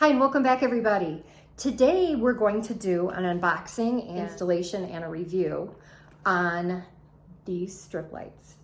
Hi and welcome back everybody. Today we're going to do an unboxing, installation, and a review on these strip lights.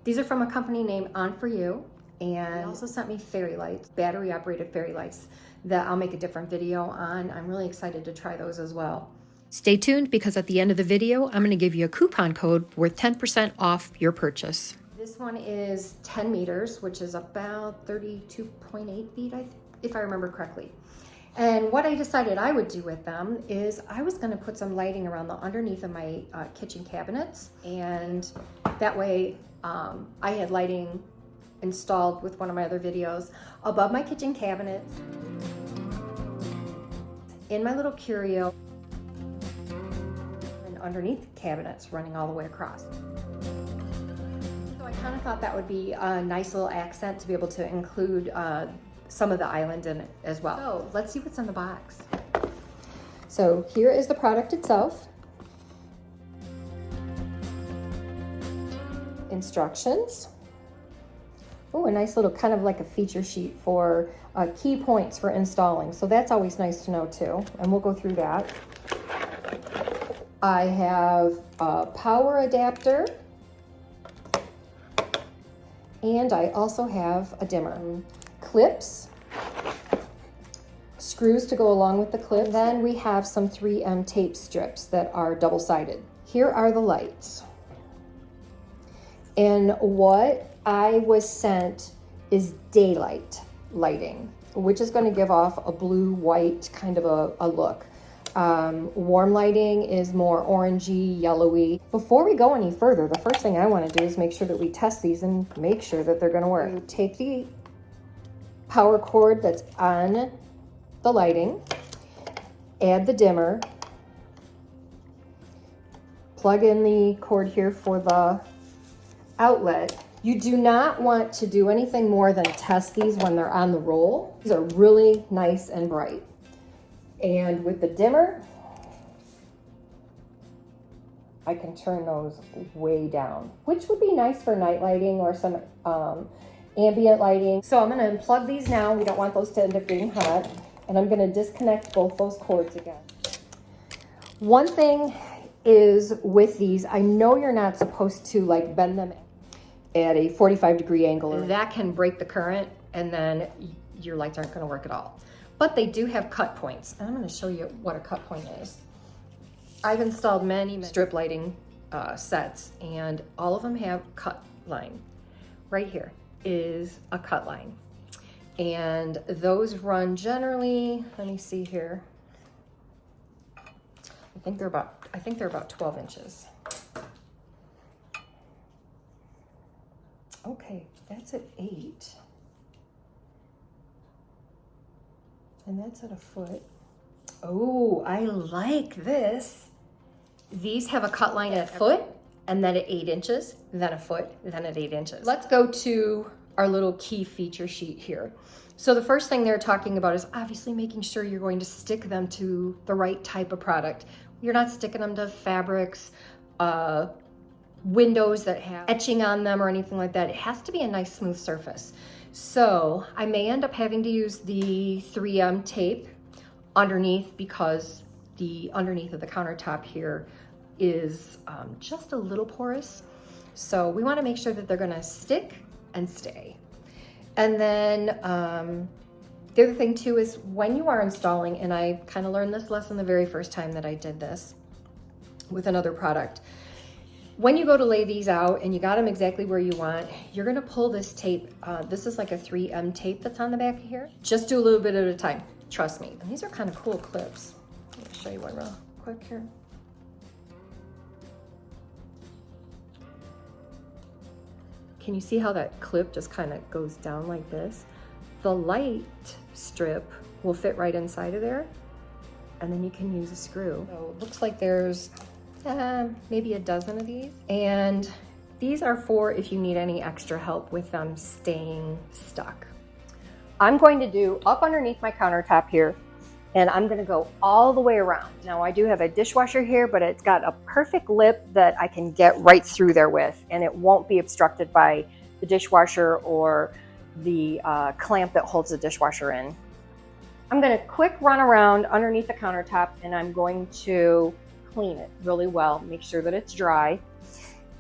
These are from a company named Onforu, and they also sent me fairy lights, battery operated fairy lights that I'll make a different video on. I'm really excited to try those as well. Stay tuned because at the end of the video, I'm going to give you a coupon code worth 10% off your purchase. This one is 10 meters, which is about 32.8 feet, if I remember correctly. And what I decided I would do with them is I was going to put some lighting around the underneath of my kitchen cabinets, and that way I had lighting installed with one of my other videos above my kitchen cabinets, in my little curio, and underneath cabinets running all the way across. So I kind of thought that would be a nice little accent to be able to include some of the island in it as well. So let's see what's in the box. So here is the product itself. Instructions. Oh, a nice little kind of like a feature sheet for key points for installing. So that's always nice to know too. And we'll go through that. I have a power adapter. And I also have a dimmer. Clips, screws to go along with the clip. Then we have some 3M tape strips that are double-sided. Here are the lights. And what I was sent is daylight lighting, which is going to give off a blue-white kind of a look. Warm lighting is more orangey, yellowy. Before we go any further, the first thing I want to do is make sure that we test these and make sure that they're going to work. Take the power cord that's on the lighting, add the dimmer, plug in the cord here for the outlet. You do not want to do anything more than test these when they're on the roll. These are really nice and bright. And with the dimmer, I can turn those way down, which would be nice for night lighting or some ambient lighting. So I'm going to unplug these now. We don't want those to end up getting hot. And I'm going to disconnect both those cords again. One thing is with these, I know you're not supposed to like bend them at a 45-degree angle. That can break the current and then your lights aren't going to work at all. But they do have cut points. And I'm going to show you what a cut point is. I've installed many strip lighting sets, and all of them have cut line. Right here is a cut line. And those run generally, let me see here. I think they're about 12 inches. Okay, that's at 8. And that's at a foot. Oh, I like this. These have a cut line at a foot, and then at 8 inches, then a foot, then at 8 inches. Let's go to our little key feature sheet here. So the first thing they're talking about is obviously making sure you're going to stick them to the right type of product. You're not sticking them to fabrics, windows that have etching on them or anything like that. It has to be a nice smooth surface. So I may end up having to use the 3M tape underneath because the underneath of the countertop here is just a little porous. So we want to make sure that they're going to stick and stay. And then the other thing too is when you are installing, and I kind of learned this lesson the very first time that I did this with another product. When you go to lay these out and you got them exactly where you want, you're going to pull this tape. This is like a 3M tape that's on the back here. Just do a little bit at a time. Trust me. And these are kind of cool clips. Let me show you one real quick here. Can you see how that clip just kind of goes down like this? The light strip will fit right inside of there, and then you can use a screw. So it looks like there's maybe a dozen of these, and These are for if you need any extra help with them staying stuck. I'm going to do up underneath my countertop here, and I'm gonna go all the way around. Now I do have a dishwasher here, but it's got a perfect lip that I can get right through there with, and it won't be obstructed by the dishwasher or the clamp that holds the dishwasher in. I'm gonna quick run around underneath the countertop, and I'm going to clean it really well, make sure that it's dry.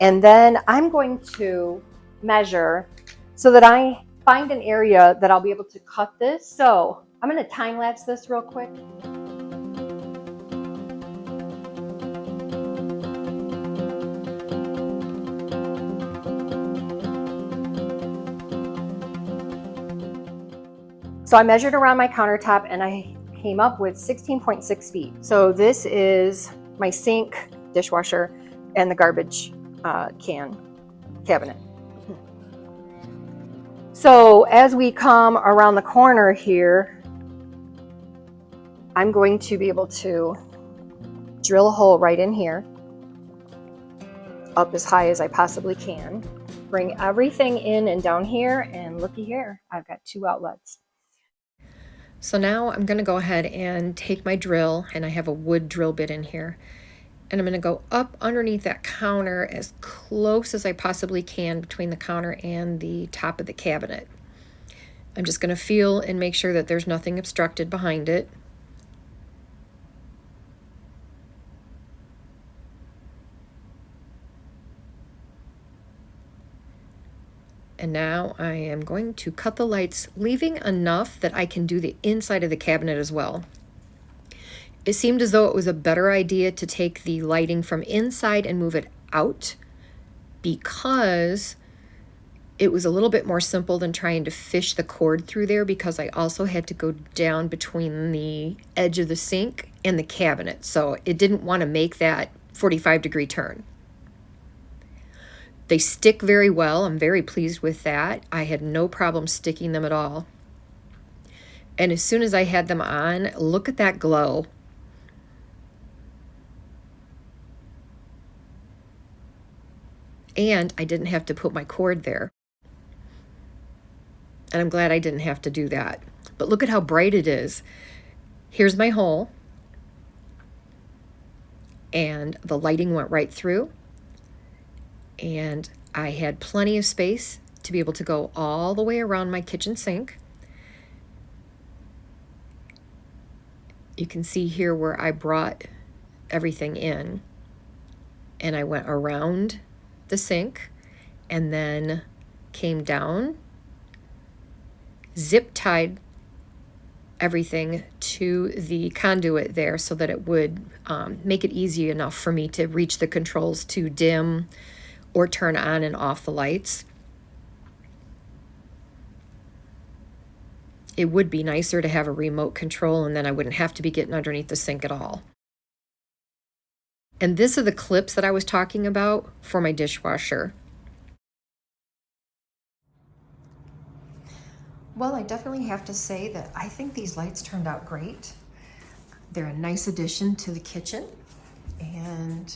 And then I'm going to measure so that I find an area that I'll be able to cut this. So I'm going to time lapse this real quick. So I measured around my countertop and I came up with 16.6 feet. So this is my sink, dishwasher, and the garbage cabinet. So as we come around the corner here, I'm going to be able to drill a hole right in here, up as high as I possibly can, bring everything in and down here, and looky here, I've got 2 outlets. So now I'm going to go ahead and take my drill, and I have a wood drill bit in here, and I'm going to go up underneath that counter as close as I possibly can between the counter and the top of the cabinet. I'm just going to feel and make sure that there's nothing obstructed behind it. And now I am going to cut the lights, leaving enough that I can do the inside of the cabinet as well. It seemed as though it was a better idea to take the lighting from inside and move it out, because it was a little bit more simple than trying to fish the cord through there, because I also had to go down between the edge of the sink and the cabinet. So it didn't want to make that 45-degree turn. They stick very well. I'm very pleased with that. I had no problem sticking them at all. And as soon as I had them on, look at that glow. And I didn't have to put my cord there. And I'm glad I didn't have to do that. But look at how bright it is. Here's my hole. And the lighting went right through. And I had plenty of space to be able to go all the way around my kitchen sink. You can see here where I brought everything in. And I went around the sink and then came down, zip tied everything to the conduit there so that it would make it easy enough for me to reach the controls to dim or turn on and off the lights. It would be nicer to have a remote control, and then I wouldn't have to be getting underneath the sink at all. And this are the clips that I was talking about for my dishwasher. Well, I definitely have to say that I think these lights turned out great. They're a nice addition to the kitchen, and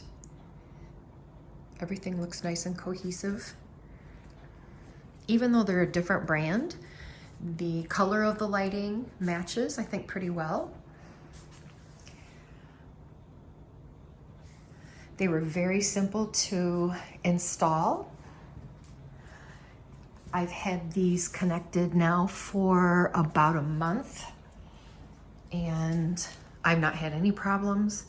everything looks nice and cohesive. Even though they're a different brand, the color of the lighting matches, I think, pretty well. They were very simple to install. I've had these connected now for about a month, and I've not had any problems.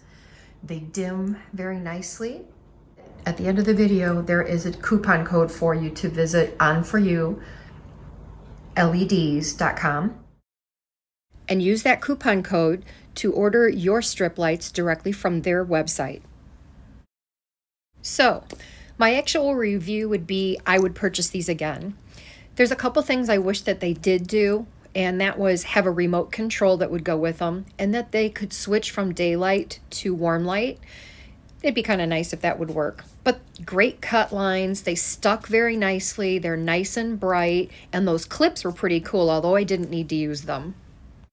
They dim very nicely. At the end of the video, there is a coupon code for you to visit onforuleds.com and use that coupon code to order your strip lights directly from their website. So, my actual review would be I would purchase these again. There's a couple things I wish that they did do, and that was have a remote control that would go with them, and that they could switch from daylight to warm light. It'd be kind of nice if that would work. But great cut lines, they stuck very nicely, they're nice and bright, and those clips were pretty cool, although I didn't need to use them.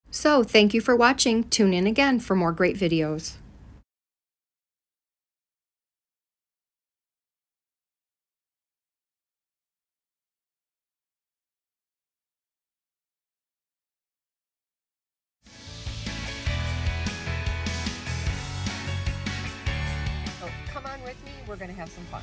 So, thank you for watching. Tune in again for more great videos. with me. We're gonna have some fun.